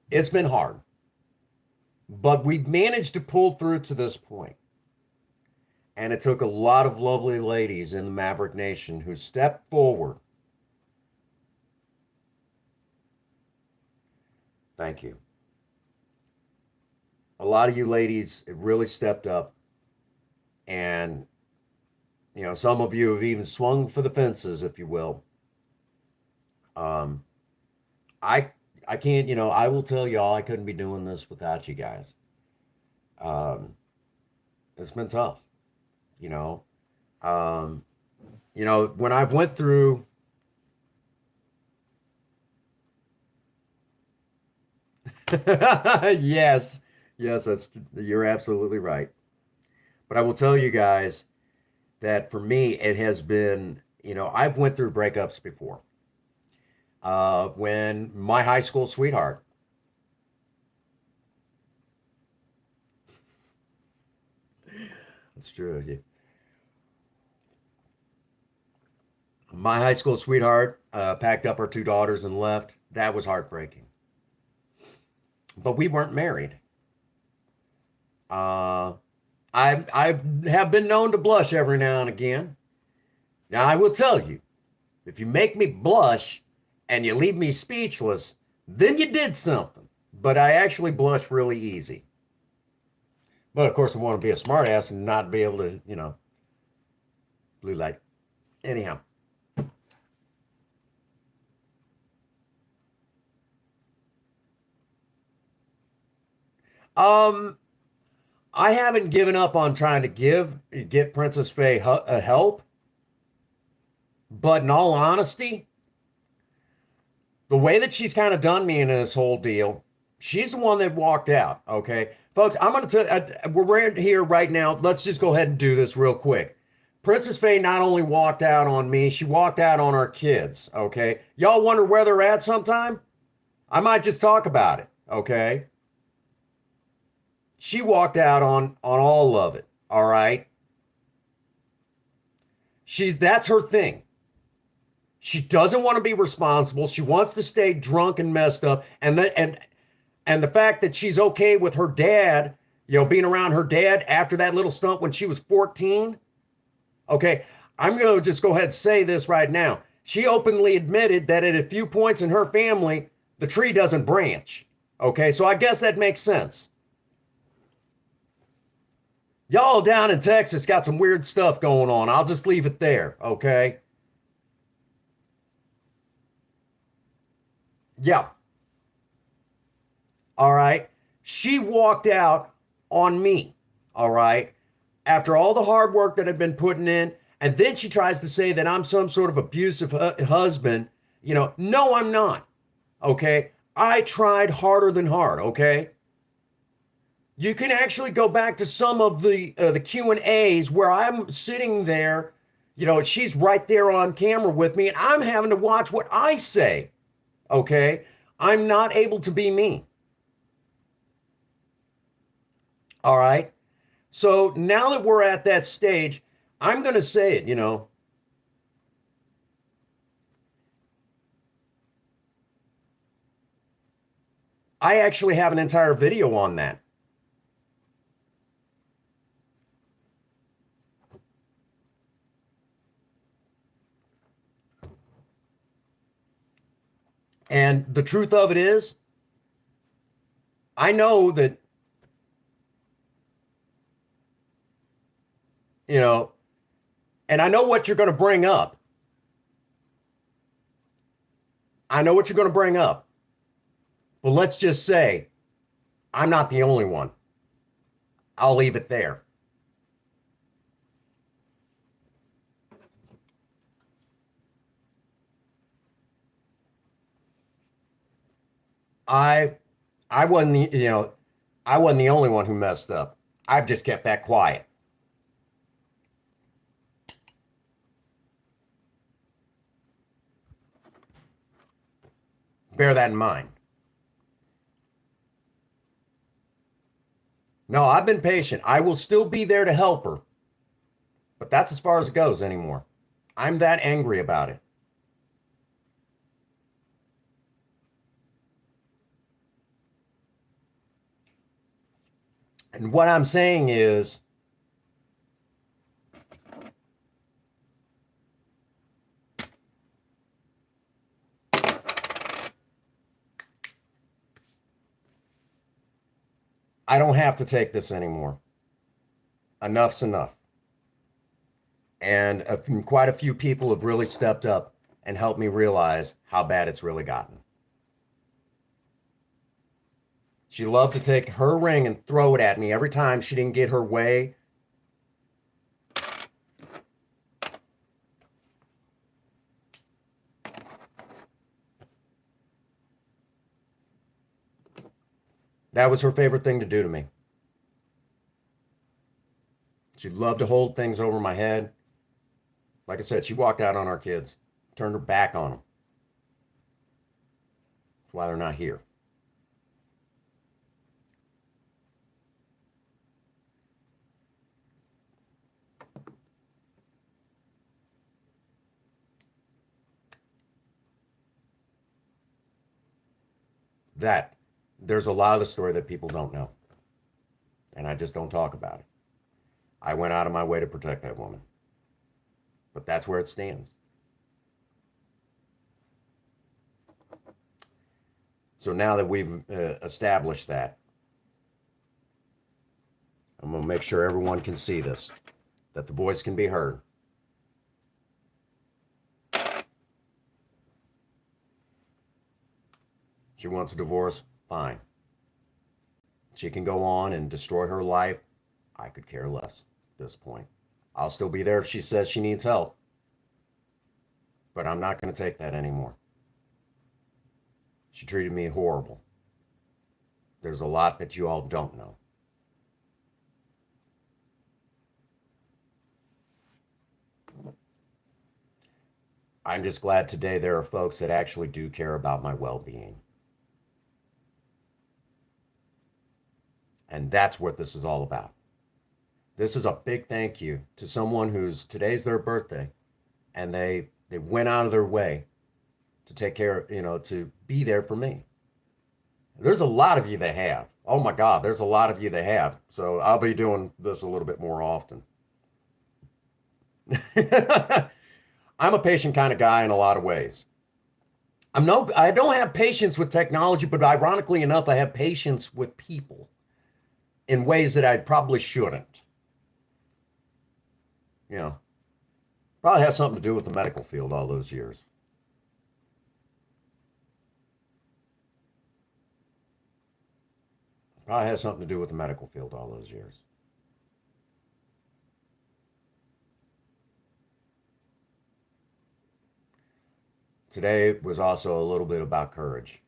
it's been hard, but we've managed to pull through to this point. And it took a lot of lovely ladies in the Maverick Nation who stepped forward. Thank you. A lot of you ladies really stepped up, and some of you have even swung for the fences, if you will. Um, I I can't, I will tell y'all I couldn't be doing this without you guys. Um, it's been tough, you know. Um, when I've went through, yes, yes, you're absolutely right. But I will tell you guys that for me, it has been, I've went through breakups before. When my high school sweetheart, that's true. My high school sweetheart packed up our two daughters and left. That was heartbreaking. But we weren't married. Uh, I have been known to blush every now and again. Now I will tell you, if you make me blush and you leave me speechless, then you did something. But I actually blush really easy. But of course, I want to be a smartass and not be able to, blue light. Anyhow, um, I haven't given up on trying to get Princess Faye help. But in all honesty, the way that she's kind of done me in this whole deal, she's the one that walked out. Okay, folks, I'm going to tell we're right here right now. Let's just go ahead and do this real quick. Princess Faye not only walked out on me, she walked out on our kids. Okay, y'all wonder where they're at sometime? I might just talk about it. Okay, she walked out on all of it. All right, that's her thing. She doesn't want to be responsible. She wants to stay drunk and messed up. And the fact that she's okay with her dad, being around her dad after that little stunt when she was 14. Okay, I'm going to just go ahead and say this right now. She openly admitted that at a few points in her family, the tree doesn't branch. Okay, so I guess that makes sense. Y'all down in Texas got some weird stuff going on. I'll just leave it there. Okay. Yeah. All right. She walked out on me. All right. After all the hard work that I've been putting in. And then she tries to say that I'm some sort of abusive husband. No, I'm not. Okay. I tried harder than hard. Okay. You can actually go back to some of the Q and A's where I'm sitting there. She's right there on camera with me, and I'm having to watch what I say. Okay. I'm not able to be me. All right. So now that we're at that stage, I'm going to say it. I actually have an entire video on that. And the truth of it is, I know that, you know, and I know what you're going to bring up. I know what you're going to bring up. But let's just say I'm not the only one. I'll leave it there. I I wasn't I wasn't the only one who messed up. I've just kept that quiet. Bear that in mind. No, I've been patient. I will still be there to help her, but that's as far as it goes anymore. I'm that angry about it. And what I'm saying is, I don't have to take this anymore. Enough's enough. And quite a few people have really stepped up and helped me realize how bad it's really gotten. She loved to take her ring and throw it at me every time she didn't get her way. That was her favorite thing to do to me. She loved to hold things over my head. Like I said, she walked out on our kids, turned her back on them. That's why they're not here. That there's a lot of the story that people don't know, and I just don't talk about it. I went out of my way to protect that woman, but that's where it stands. So now that we've established that, I'm going to make sure everyone can see this, that the voice can be heard. She wants a divorce, fine. She can go on and destroy her life. I could care less at this point. I'll still be there if she says she needs help, but I'm not going to take that anymore. She treated me horrible. There's a lot that you all don't know. I'm just glad today there are folks that actually do care about my well being. And that's what this is all about. This is a big thank you to someone who's today's their birthday and they went out of their way to take care, to be there for me. There's a lot of you that have. Oh my God, there's a lot of you that have. So I'll be doing this a little bit more often. I'm a patient kind of guy in a lot of ways. I don't have patience with technology, but ironically enough, I have patience with people in ways that I probably shouldn't. You know, probably has something to do with the medical field all those years. Probably has something to do with the medical field all those years. Today was also a little bit about courage.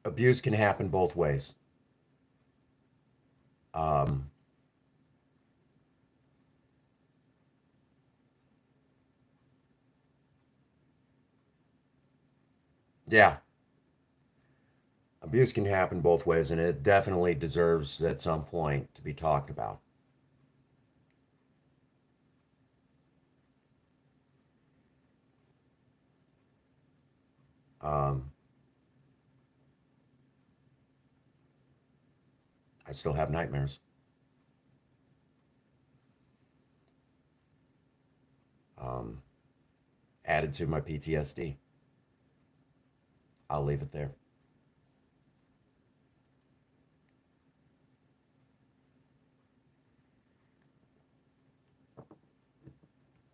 Abuse can happen both ways. Um, yeah, abuse can happen both ways, and it definitely deserves at some point to be talked about. Um, I still have nightmares. Um, Added to my PTSD. I'll leave it there.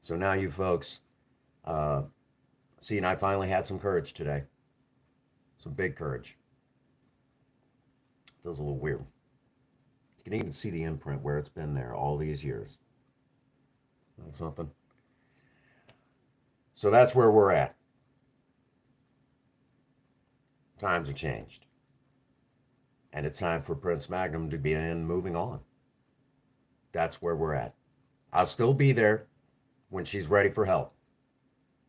So now you folks uh, See, and I finally had some courage today. Some big courage. Feels a little weird. You can even see the imprint where it's been there all these years. That's something. So that's where we're at. Times have changed. And it's time for Prince Magnum to begin moving on. That's where we're at. I'll still be there when she's ready for help.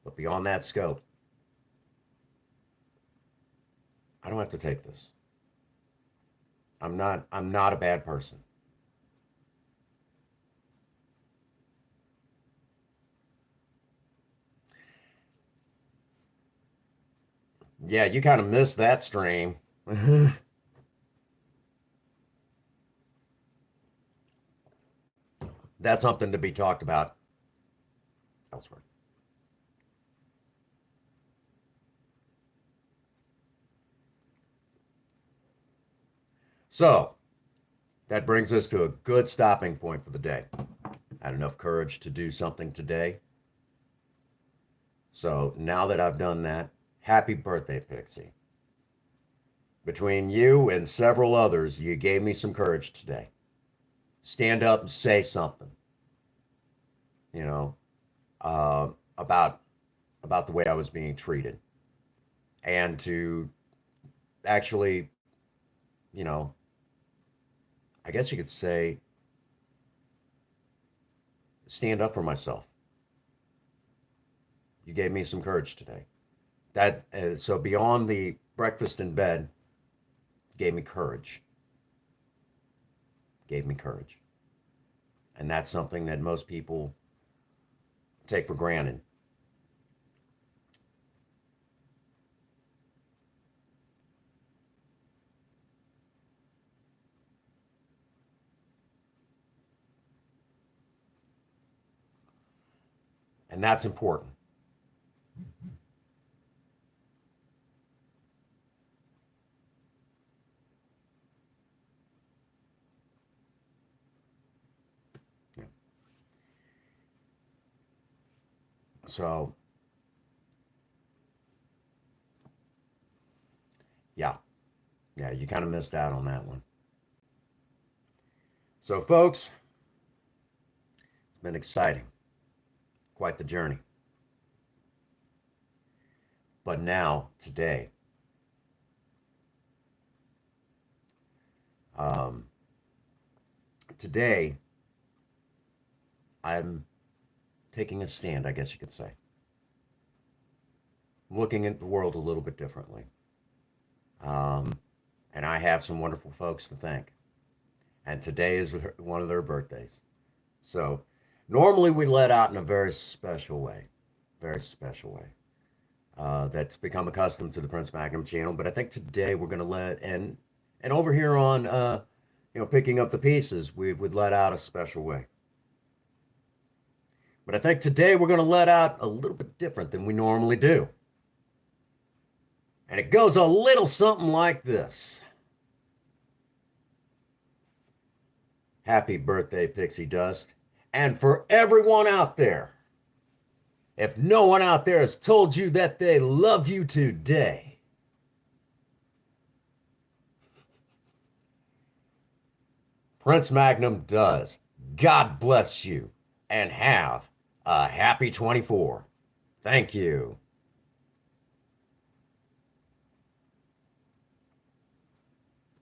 But beyond that scope, I don't have to take this. I'm not a bad person. Yeah, you kind of missed that stream. That's something to be talked about elsewhere. So, that brings us to a good stopping point for the day. I had enough courage to do something today. So, now that I've done that, happy birthday, Pixie. Between you and several others, you gave me some courage today. Stand up and say something, you know, uh, about the way I was being treated, and to actually, you know, I guess you could say, stand up for myself. You gave me some courage today. That so beyond the breakfast in bed, gave me courage. Gave me courage, and that's something that most people take for granted. And that's important. Yeah. So, yeah, yeah, you kind of missed out on that one. So, folks, it's been exciting, quite the journey. But now, um, today, I'm taking a stand, I guess you could say. Looking at the world a little bit differently. Um, and I have some wonderful folks to thank. And today is one of their birthdays. So normally we let out in a very special way. That's become accustomed to the Prince Magnum channel. But I think today we're going to and over here on, picking up the pieces, we would let out a special way. But I think today we're going to let out a little bit different than we normally do. And it goes a little something like this. Happy birthday, Pixydust. And for everyone out there, if no one out there has told you that they love you today, Prince Magnum does. God bless you and have a happy 24. Thank you.